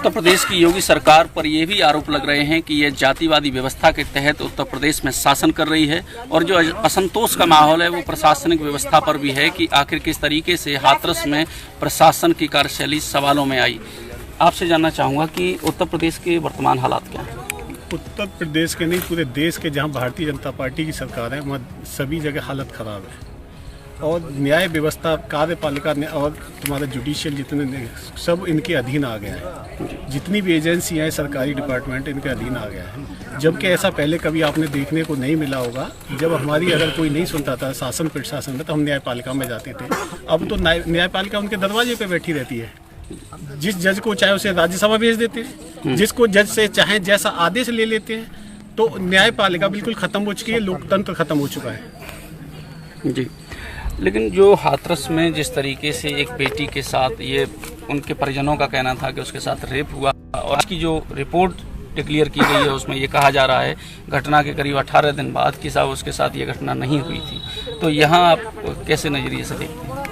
उत्तर प्रदेश की योगी सरकार पर यह भी आरोप लग रहे हैं कि यह जातिवादी व्यवस्था के तहत उत्तर प्रदेश में शासन कर रही है और जो असंतोष का माहौल है वो प्रशासनिक व्यवस्था पर भी है कि आखिर किस तरीके से हाथरस में प्रशासन की कार्यशैली सवालों में आई। आपसे जानना चाहूँगा कि उत्तर प्रदेश के वर्तमान हालात क्या हैं। उत्तर प्रदेश के नहीं, पूरे देश के जहाँ भारतीय जनता पार्टी की सरकार है वहाँ सभी जगह हालत ख़राब है और न्याय व्यवस्था, कार्यपालिका और तुम्हारा जुडिशियल जितने सब इनके अधीन आ गया है। जितनी भी एजेंसियाँ हैं, सरकारी डिपार्टमेंट इनके अधीन आ गया है। जबकि ऐसा पहले कभी आपने देखने को नहीं मिला होगा। जब हमारी अगर कोई नहीं सुनता था शासन प्रशासन में तो हम न्यायपालिका में जाते थे। अब तो न्यायपालिका उनके दरवाजे पे बैठी रहती है। जिस जज को चाहे उसे राज्यसभा भेज देते हैं, जिसको जज से चाहे जैसा आदेश ले लेते हैं। तो न्यायपालिका बिल्कुल ख़त्म हो चुकी है, लोकतंत्र ख़त्म हो चुका है जी। लेकिन जो हाथरस में जिस तरीके से एक बेटी के साथ ये उनके परिजनों का कहना था कि उसके साथ रेप हुआ और आज की जो रिपोर्ट डिक्लेयर की गई है उसमें ये कहा जा रहा है घटना के करीब 18 दिन बाद कि साहब उसके साथ ये घटना नहीं हुई थी। तो यहाँ आप कैसे नज़रिए से देखते हैं?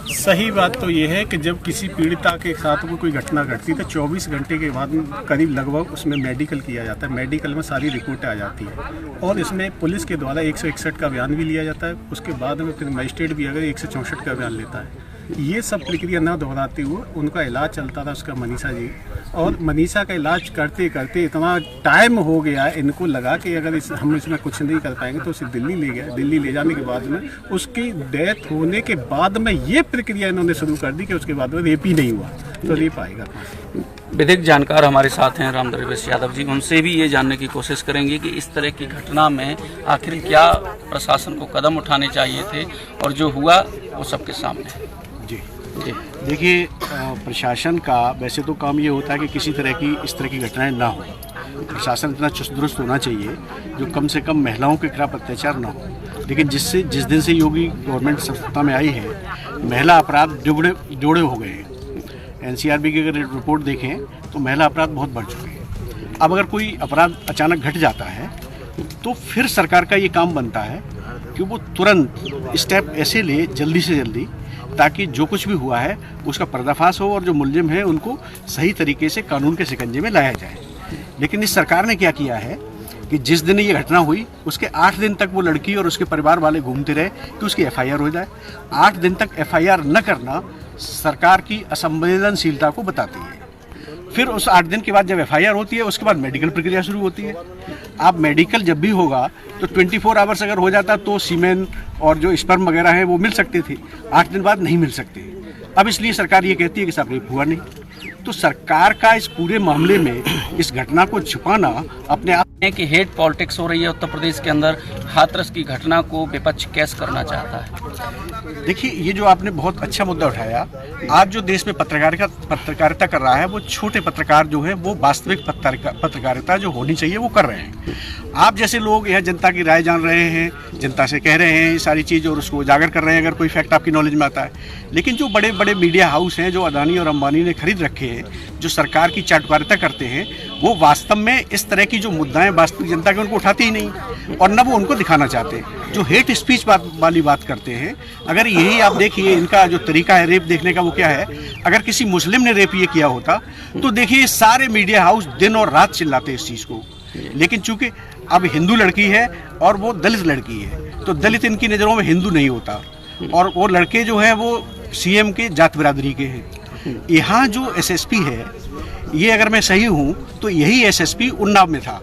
सही बात तो ये है कि जब किसी पीड़िता के साथ कोई घटना घटती है तो 24 घंटे के बाद करीब लगभग उसमें मेडिकल किया जाता है। मेडिकल में सारी रिपोर्टें आ जाती हैं और इसमें पुलिस के द्वारा 161 का बयान भी लिया जाता है। उसके बाद में फिर मजिस्ट्रेट भी अगर 164 का बयान लेता है। ये सब प्रक्रिया न दोहराते हुए उनका इलाज चलता था उसका मनीषा जी, और मनीषा का इलाज करते करते इतना टाइम हो गया इनको लगा कि अगर हम इसमें कुछ नहीं कर पाएंगे तो उसे दिल्ली ले गए। दिल्ली ले जाने के बाद में उसकी डेथ होने के बाद में ये प्रक्रिया इन्होंने शुरू कर दी कि उसके बाद में रेप ही नहीं हुआ तो रेप आएगा। विधिक जानकार हमारे साथ हैं राम दरवेश यादव जी, उनसे भी ये जानने की कोशिश करेंगे कि इस तरह की घटना में आखिर क्या प्रशासन को कदम उठाने चाहिए थे और जो हुआ वो सबके सामने। जी देखिए, प्रशासन का वैसे तो काम ये होता है कि किसी तरह की इस तरह की घटनाएं ना हो। प्रशासन इतना चुस्त दुरुस्त होना चाहिए जो कम से कम महिलाओं के खिलाफ अत्याचार ना हो। लेकिन जिस दिन से योगी गवर्नमेंट सत्ता में आई है, महिला अपराध जोड़े हो गए हैं। NCRB की अगर रिपोर्ट देखें तो महिला अपराध बहुत बढ़ चुके हैं। अब अगर कोई अपराध अचानक घट जाता है तो फिर सरकार का ये काम बनता है कि वो तुरंत स्टेप ऐसे ले जल्दी से जल्दी ताकि जो कुछ भी हुआ है उसका पर्दाफाश हो और जो मुलजिम है उनको सही तरीके से कानून के शिकंजे में लाया जाए। लेकिन इस सरकार ने क्या किया है कि जिस दिन ये घटना हुई उसके 8 दिन तक वो लड़की और उसके परिवार वाले घूमते रहे कि उसकी FIR हो जाए। 8 दिन तक FIR न करना सरकार की असंवेदनशीलता को बताती है। फिर उस 8 दिन के बाद जब FIR होती है उसके बाद मेडिकल प्रक्रिया शुरू होती है। आप मेडिकल जब भी होगा तो 24 आवर्स अगर हो जाता तो सीमेन और जो स्पर्म वगैरह है वो मिल सकते थे, 8 दिन बाद नहीं मिल सकते। अब इसलिए सरकार ये कहती है कि साहब रेप हुआ नहीं। तो सरकार का इस पूरे मामले में इस घटना को छुपाना अपने आप कि हेट पॉलिटिक्स हो रही है उत्तर प्रदेश के अंदर। हाथरस की घटना को विपक्ष कैसे करना चाहता है? देखिए, ये जो आपने बहुत अच्छा मुद्दा उठाया। आज जो देश में पत्रकारिता कर रहा है वो छोटे पत्रकार जो है वो वास्तविक पत्रकारिता जो होनी चाहिए वो कर रहे हैं। आप जैसे लोग यह जनता की राय जान रहे हैं, जनता से कह रहे हैं ये सारी चीज़ और उसको उजागर कर रहे हैं अगर कोई फैक्ट आपकी नॉलेज में आता है। लेकिन जो बड़े बड़े मीडिया हाउस हैं जो अदानी और अंबानी ने खरीद रखे हैं, जो सरकार की चाटुकारिता करते हैं, वो वास्तव में इस तरह की जो मुद्दाएं वास्तविक जनता के उनको उठाते ही नहीं और न वो उनको दिखाना चाहते। जो हेट स्पीच वाली बात करते हैं, अगर यही आप देखिए इनका जो तरीका है रेप देखने का वो क्या है। अगर किसी मुस्लिम ने रेप ये किया होता तो देखिए सारे मीडिया हाउस दिन और रात चिल्लाते इस चीज़ को। लेकिन चूंकि अब हिंदू लड़की है और वो दलित लड़की है तो दलित इनकी नज़रों में हिंदू नहीं होता और वो लड़के जो है वो CM के जात बिरादरी के हैं। यहाँ जो SSP है, ये अगर मैं सही हूँ तो यही SSP उन्नाव में था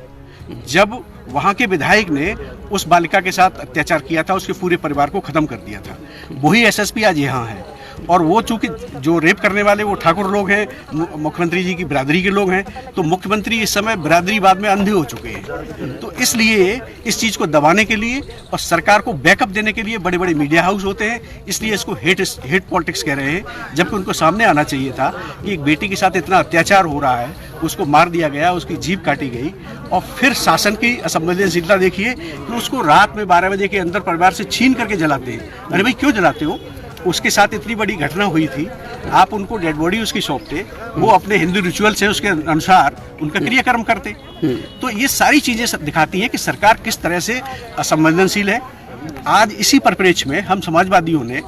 जब वहाँ के विधायक ने उस बालिका के साथ अत्याचार किया था, उसके पूरे परिवार को ख़त्म कर दिया था। वही SSP आज यहाँ है और वो चूँकि जो रेप करने वाले वो ठाकुर लोग हैं, मुख्यमंत्री जी की बिरादरी के लोग हैं, तो मुख्यमंत्री इस समय बिरादरीवाद में अंधे हो चुके हैं। तो इसलिए इस चीज़ को दबाने के लिए और सरकार को बैकअप देने के लिए बड़े बड़े मीडिया हाउस होते हैं, इसलिए इसको हेट पॉलिटिक्स कह रहे हैं। जबकि उनको सामने आना चाहिए था कि एक बेटी के साथ इतना अत्याचार हो रहा है, उसको मार दिया गया, उसकी जीभ काटी गई और फिर शासन की असंवेदनशीलता देखिए कि उसको रात में 12 बजे के अंदर परिवार से छीन करके जलाते हैं। अरे भाई क्यों जलाते हो? उसके साथ इतनी बड़ी घटना हुई थी, आप उनको डेड बॉडी उसकी सौंपते, वो अपने हिंदू रिचुअल से उसके अनुसार उनका क्रियाकर्म करते। तो ये सारी चीज़ें दिखाती हैं कि सरकार किस तरह से असंवेदनशील है। आज इसी परिप्रेक्ष्य में हम समाजवादियों ने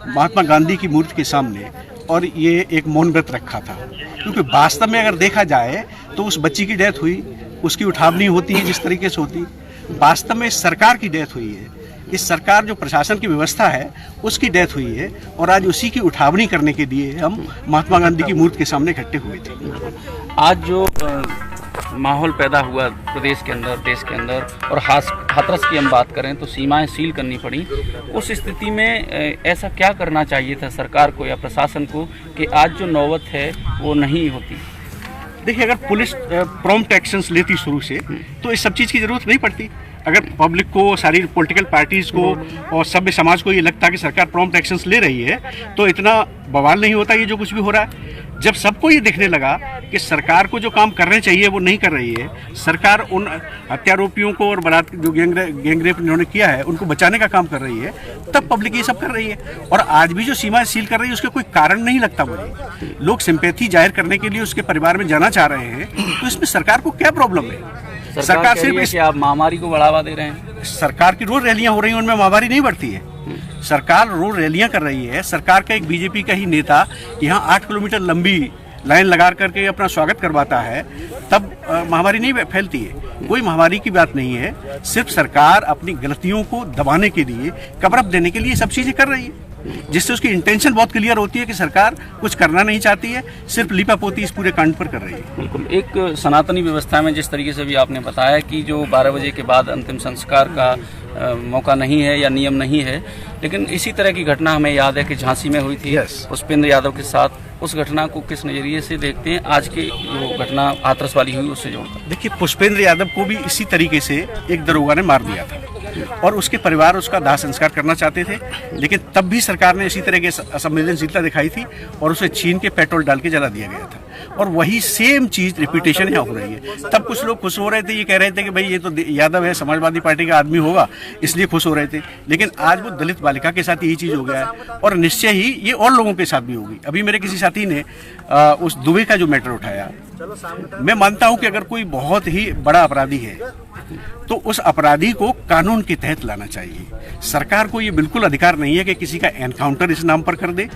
महात्मा गांधी की मूर्ति के सामने और ये एक मौन व्रत रखा था, क्योंकि वास्तव में अगर देखा जाए तो उस बच्ची की डेथ हुई, उसकी उठावनी होती है जिस तरीके से होती, वास्तव में सरकार की डेथ हुई है। इस सरकार जो प्रशासन की व्यवस्था है उसकी डेथ हुई है, और आज उसी की उठावनी करने के लिए हम महात्मा गांधी की मूर्ति के सामने इकट्ठे हुए थे। आज जो माहौल पैदा हुआ प्रदेश के अंदर, देश के अंदर, और हाथरस की हम बात करें तो सीमाएं सील करनी पड़ी, उस स्थिति में ऐसा क्या करना चाहिए था सरकार को या प्रशासन को कि आज जो नौबत है वो नहीं होती? देखिए, अगर पुलिस प्रॉम्प्ट एक्शंस लेती शुरू से तो इस सब चीज़ की ज़रूरत नहीं पड़ती। अगर पब्लिक को, सारी पॉलिटिकल पार्टीज़ को और सभ्य समाज को ये लगता कि सरकार प्रॉम्प्ट एक्शंस ले रही है तो इतना बवाल नहीं होता ये जो कुछ भी हो रहा है। जब सबको ये दिखने लगा कि सरकार को जो काम करने चाहिए वो नहीं कर रही है, सरकार उन हत्यारोपियों को और बलात्कार जो गैंगरेप इन्होंने किया है उनको बचाने का काम कर रही है, तब पब्लिक ये सब कर रही है। और आज भी जो सीमाएं सील कर रही है उसका कोई कारण नहीं लगता मुझे। लोग सिंपैथी जाहिर करने के लिए उसके परिवार में जाना चाह रहे हैं, तो इसमें सरकार को क्या प्रॉब्लम है? सरकार सिर्फ कि आप महामारी को बढ़ावा दे रहे हैं। सरकार की रोज रैलियां हो रही हैं, उनमें महामारी नहीं बढ़ती है। सरकार रोज रैलियां कर रही है। सरकार का एक बीजेपी का ही नेता यहाँ 8 किलोमीटर लंबी लाइन लगा करके अपना स्वागत करवाता है, तब महामारी नहीं फैलती है। कोई महामारी की बात नहीं है, सिर्फ सरकार अपनी गलतियों को दबाने के लिए, कवर अप देने के लिए सब चीज़ें कर रही है, जिससे उसकी इंटेंशन बहुत क्लियर होती है कि सरकार कुछ करना नहीं चाहती है, सिर्फ लीपापोती इस पूरे कांड पर कर रही है। बिल्कुल। एक सनातनी व्यवस्था में जिस तरीके से भी आपने बताया कि जो 12 बजे के बाद अंतिम संस्कार का मौका नहीं है या नियम नहीं है, लेकिन इसी तरह की घटना हमें याद है कि झांसी में हुई थी पुष्पेंद्र यादव के साथ। उस घटना को किस नज़रिए से देखते हैं? आज की जो घटना हाथरस वाली हुई उससे जोड़कर देखिए, पुष्पेंद्र यादव को भी इसी तरीके से एक दरोगा ने मार दिया था और उसके परिवार उसका दाह संस्कार करना चाहते थे, लेकिन तब भी सरकार ने इसी तरह की असंवेदनशीलता दिखाई थी और उसे छीन के पेट्रोल डाल के जला दिया गया था। और वही सेम चीज रिपीटेशन यहाँ हो रही है। तब कुछ लोग खुश हो रहे थे, ये कह रहे थे कि भाई ये तो यादव है, समाजवादी पार्टी का आदमी होगा, इसलिए खुश हो रहे थे, लेकिन आज वो दलित बालिका के साथ यही चीज हो गया है और निश्चय ही ये और लोगों के साथ भी होगी। अभी मेरे किसी साथी ने उस दुबे का जो मैटर उठाया, मैं मानता हूं कि अगर कोई बहुत ही बड़ा अपराधी है तो उस अपराधी को कानून के तहत लाना चाहिए। सरकार को ये बिल्कुल अधिकार नहीं है कि किसी का एनकाउंटर इस नाम पर कर दे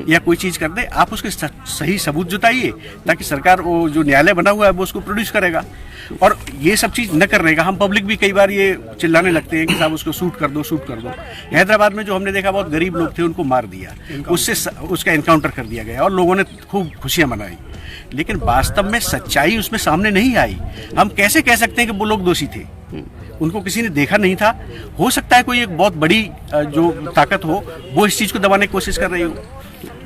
या कोई चीज कर दे। आप उसके सही सबूत जुटाइए ताकि सरकार वो जो न्यायालय बना हुआ है वो उसको प्रोड्यूस करेगा। और ये सब चीज न करने का हम पब्लिक भी कई बार ये चिल्लाने लगते हैं कि साहब उसको शूट कर दो, शूट कर दो। हैदराबाद में जो हमने देखा, बहुत गरीब लोग थे, उनको मार दिया, उससे उसका एनकाउंटर कर दिया गया और लोगों ने खूब खुशियां मनाई, लेकिन वास्तव में सच्चाई उसमें सामने नहीं आई। हम कैसे कह सकते हैं कि वो लोग दोषी थे? उनको किसी ने देखा नहीं था। हो सकता है कोई एक बहुत बड़ी जो ताकत हो वो इस चीज को दबाने की कोशिश कर रही हो।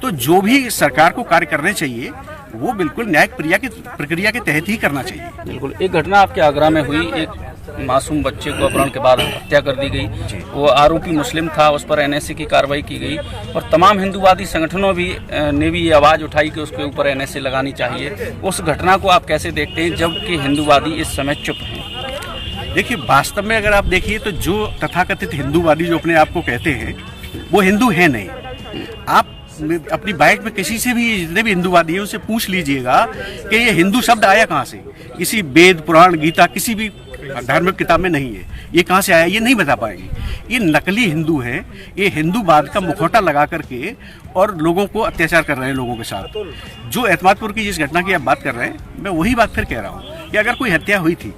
तो जो भी सरकार को कार्य करने चाहिए वो बिल्कुल न्यायिक प्रक्रिया के तहत ही करना चाहिए। बिल्कुल। एक घटना आपके आगरा में हुई, एक मासूम बच्चे को अपहरण के बाद हत्या कर दी गई। वो आरोपी मुस्लिम था, उस पर एनएसए की कार्रवाई की गई और तमाम हिंदूवादी संगठनों ने भी ये आवाज़ उठाई कि उसके ऊपर एनएसए लगानी चाहिए। उस घटना को आप कैसे देखते हैं जबकि हिंदूवादी इस समय चुप हैं? देखिए, वास्तव में अगर आप देखिए तो जो तथाकथित हिंदूवादी जो अपने आप को कहते हैं वो हिंदू है नहीं। आप अपनी बाइट में किसी से भी, जितने भी हिंदूवादी हैं उनसे पूछ लीजिएगा कि ये हिंदू शब्द आया कहाँ से। किसी वेद, पुराण, गीता, किसी भी धार्मिक किताब में नहीं है। ये कहाँ से आया ये नहीं बता पाएंगे। ये नकली हिंदू हैं, ये हिंदूवाद का मुखौटा लगा करके और लोगों को अत्याचार कर रहे हैं लोगों के साथ। जो एतमादपुर की जिस घटना की आप बात कर रहे हैं, मैं वही बात फिर कह रहा हूँ कि अगर कोई हत्या हुई थी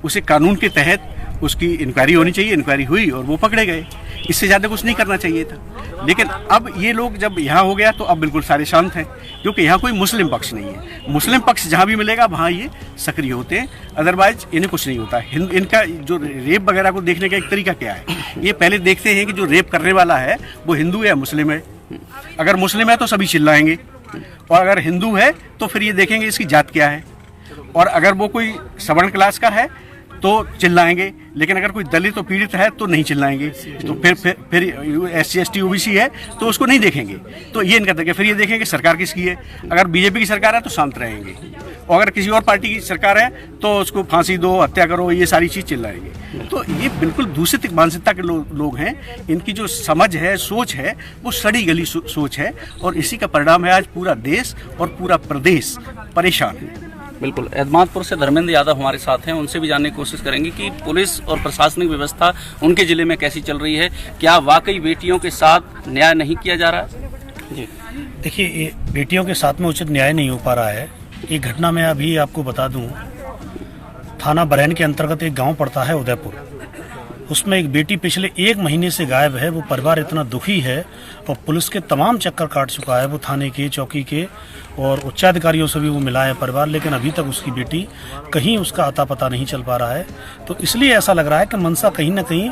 उसे कानून के तहत उसकी इंक्वायरी होनी चाहिए। इंक्वायरी हुई और वो पकड़े गए, इससे ज़्यादा कुछ नहीं करना चाहिए था। लेकिन अब ये लोग जब यहाँ हो गया तो अब बिल्कुल सारे शांत हैं, क्योंकि यहाँ कोई मुस्लिम पक्ष नहीं है। मुस्लिम पक्ष जहाँ भी मिलेगा वहाँ ये सक्रिय होते हैं, अदरवाइज इन्हें कुछ नहीं होता। इनका जो रेप वगैरह को देखने का एक तरीका क्या है, ये पहले देखते हैं कि जो रेप करने वाला है वो हिंदू है या मुस्लिम है। अगर मुस्लिम है तो सभी चिल्लाएंगे, और अगर हिंदू है तो फिर ये देखेंगे इसकी जात क्या है, और अगर वो कोई सवर्ण क्लास का है तो चिल्लाएंगे, लेकिन अगर कोई दलित तो पीड़ित है तो नहीं चिल्लाएंगे। तो फिर SC ST OBC है तो उसको नहीं देखेंगे। तो ये इनका तरीका। फिर ये देखेंगे सरकार किसकी है। अगर बीजेपी की सरकार है तो शांत रहेंगे, और अगर किसी और पार्टी की सरकार है तो उसको फांसी दो, हत्या करो, ये सारी चीज़ चिल्लाएंगे। तो ये बिल्कुल दूषित मानसिकता के लोग हैं। इनकी जो समझ है, सोच है, वो सड़ी गली सोच है, और इसी का परिणाम है आज पूरा देश और पूरा प्रदेश परेशान है। बिल्कुल। एतमादपुर से धर्मेंद्र यादव हमारे साथ हैं, उनसे भी जानने की कोशिश करेंगे कि पुलिस और प्रशासनिक व्यवस्था उनके ज़िले में कैसी चल रही है। क्या वाकई बेटियों के साथ न्याय नहीं किया जा रहा है? जी। देखिए, ये बेटियों के साथ में उचित न्याय नहीं हो पा रहा है। एक घटना मैं अभी आपको बता दूं, थाना बरैन के अंतर्गत एक गांव पड़ता है उदयपुर, उसमें एक बेटी पिछले 1 महीने से गायब है। वो परिवार इतना दुखी है और पुलिस के तमाम चक्कर काट चुका है, वो थाने के, चौकी के और उच्चाधिकारियों से भी वो मिला है परिवार, लेकिन अभी तक उसकी बेटी कहीं उसका अता पता नहीं चल पा रहा है। तो इसलिए ऐसा लग रहा है कि मंशा कहीं ना कहीं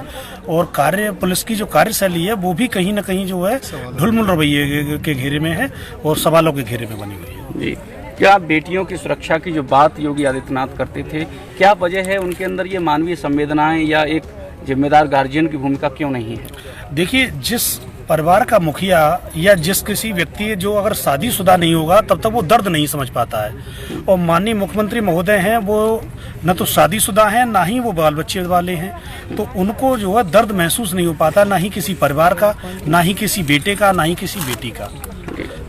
और पुलिस की जो कार्यशैली है वो भी कहीं ना कहीं जो है ढुलमुल रवैये के घेरे में है और सवालों के घेरे में बनी हुई है। जी, क्या बेटियों की सुरक्षा की जो बात योगी आदित्यनाथ करते थे, क्या वजह है उनके अंदर ये मानवीय संवेदनाएं या एक जिम्मेदार गार्जियन की भूमिका क्यों नहीं है? देखिए, जिस परिवार का मुखिया या जिस किसी व्यक्ति जो अगर शादीशुदा नहीं होगा तब तक वो दर्द नहीं समझ पाता है। और माननीय मुख्यमंत्री महोदय हैं, वो न तो शादीशुदा हैं ना ही वो बाल बच्चे वाले हैं, तो उनको जो है दर्द महसूस नहीं हो पाता, ना ही किसी परिवार का, ना ही किसी बेटे का, ना ही किसी बेटी का।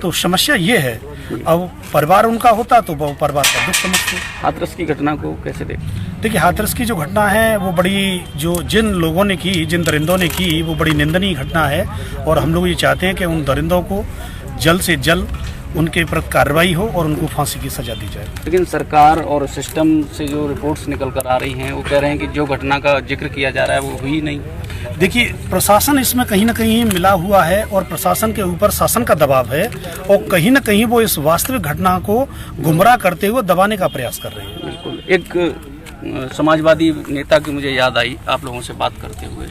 तो समस्या ये है, अब परिवार उनका होता तो वो परिवार का दुख समझते। हाथरस की घटना को कैसे देखते? देखिए, हाथरस की जो घटना है वो बड़ी, जो जिन लोगों ने की, जिन दरिंदों ने की, वो बड़ी निंदनीय घटना है और हम लोग ये चाहते हैं कि उन दरिंदों को जल्द से जल्द उनके प्रति कार्रवाई हो और उनको फांसी की सजा दी जाए। लेकिन सरकार और सिस्टम से जो रिपोर्ट्स निकल कर आ रही हैं वो कह रहे हैं कि जो घटना का जिक्र किया जा रहा है वो हुई नहीं। देखिए, प्रशासन इसमें कहीं ना कहीं मिला हुआ है और प्रशासन के ऊपर शासन का दबाव है और कहीं ना कहीं वो इस वास्तविक घटना को गुमराह करते हुए दबाने का प्रयास कर रहे हैं। बिल्कुल। एक समाजवादी नेता की मुझे याद आई आप लोगों से बात करते हुए,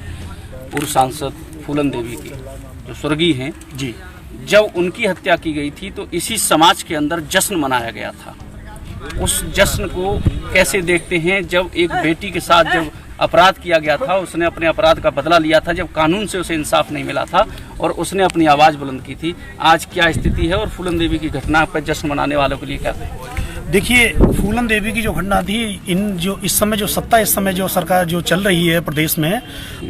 पूर्व सांसद फूलन देवी की, जो स्वर्गीय हैं जी। जब उनकी हत्या की गई थी तो इसी समाज के अंदर जश्न मनाया गया था। उस जश्न को कैसे देखते हैं? जब एक बेटी के साथ जब अपराध किया गया था, उसने अपने अपराध का बदला लिया था, जब कानून से उसे इंसाफ नहीं मिला था और उसने अपनी आवाज़ बुलंद की थी। आज क्या स्थिति है और फूलन देवी की घटना पर जश्न मनाने वालों के लिए क्या? देखिए, फूलन देवी की जो घटना थी, इन जो इस समय जो सत्ता, इस समय जो सरकार जो चल रही है प्रदेश में,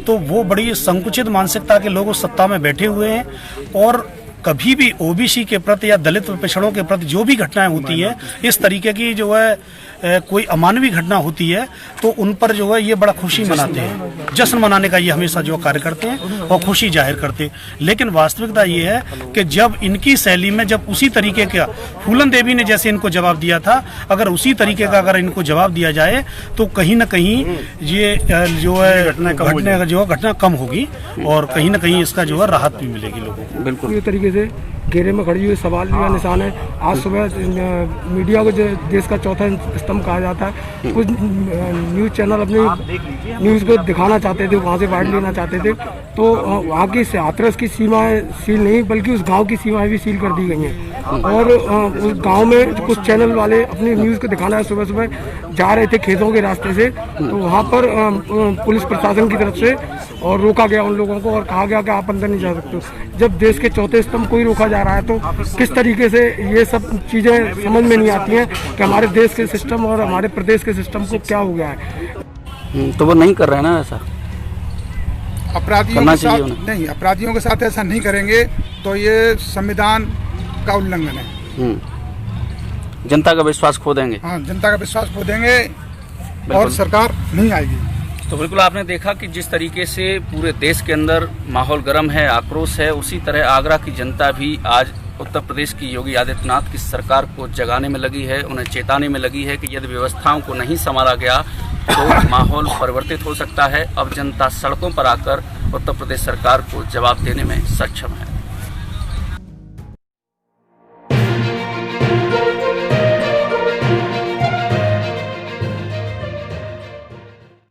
तो वो बड़ी संकुचित मानसिकता के लोग उस सत्ता में बैठे हुए हैं और कभी भी ओबीसी के प्रति या दलित पिछड़ों के प्रति जो भी घटनाएं होती है, इस तरीके की जो है कोई अमानवीय घटना होती है तो उन पर जो है ये बड़ा खुशी मनाते हैं, जश्न मनाने का ये हमेशा जो कार्य करते हैं और खुशी जाहिर करते हैं। लेकिन वास्तविकता ये है कि जब इनकी शैली में, जब उसी तरीके का फूलन देवी ने जैसे इनको जवाब दिया था, अगर उसी तरीके का अगर इनको जवाब दिया जाए तो कहीं ना कहीं ये जो है घटना कम होगी और कहीं ना कहीं इसका जो है राहत भी मिलेगी लोगों को। बिल्कुल। इस तरीके से घेरे में खड़ी हुई सवाल का निशान है। आज सुबह मीडिया को जो देश का चौथा स्तंभ कहा जाता है, कुछ न्यूज़ चैनल अपनी न्यूज़ को दिखाना चाहते थे, वहाँ से बाइट लेना चाहते थे, तो वहाँ की हाथरस की सीमाएं सील नहीं बल्कि उस गांव की सीमाएं भी सील कर दी गई हैं। और उस गांव में कुछ चैनल वाले अपनी न्यूज़ को दिखाना सुबह सुबह जा रहे थे खेतों के रास्ते से, तो वहाँ पर पुलिस प्रशासन की तरफ से और रोका गया उन लोगों को और कहा गया कि आप अंदर नहीं जा सकते। जब देश के चौथे स्तंभ को ही रोका जा रहा है तो किस तरीके से ये सब चीज़ें समझ में नहीं आती हैं कि हमारे देश के सिस्टम और हमारे प्रदेश के सिस्टम को क्या हो गया है। तो वो नहीं कर रहे हैं ना ऐसा, अपराधियों के साथ नहीं, अपराधियों के साथ ऐसा नहीं करेंगे तो ये संविधान का उल्लंघन है। जनता का विश्वास खो देंगे। हाँ, जनता का विश्वास खो देंगे और सरकार नहीं आएगी। तो बिल्कुल आपने देखा कि जिस तरीके से पूरे देश के अंदर माहौल गर्म है, आक्रोश है, उसी तरह आगरा की जनता भी आज उत्तर प्रदेश की योगी आदित्यनाथ की सरकार को जगाने में लगी है, उन्हें चेताने में लगी है कि यदि व्यवस्थाओं को नहीं संभाला गया तो माहौल परिवर्तित हो सकता है। अब जनता सड़कों पर आकर उत्तर प्रदेश सरकार को जवाब देने में सक्षम है।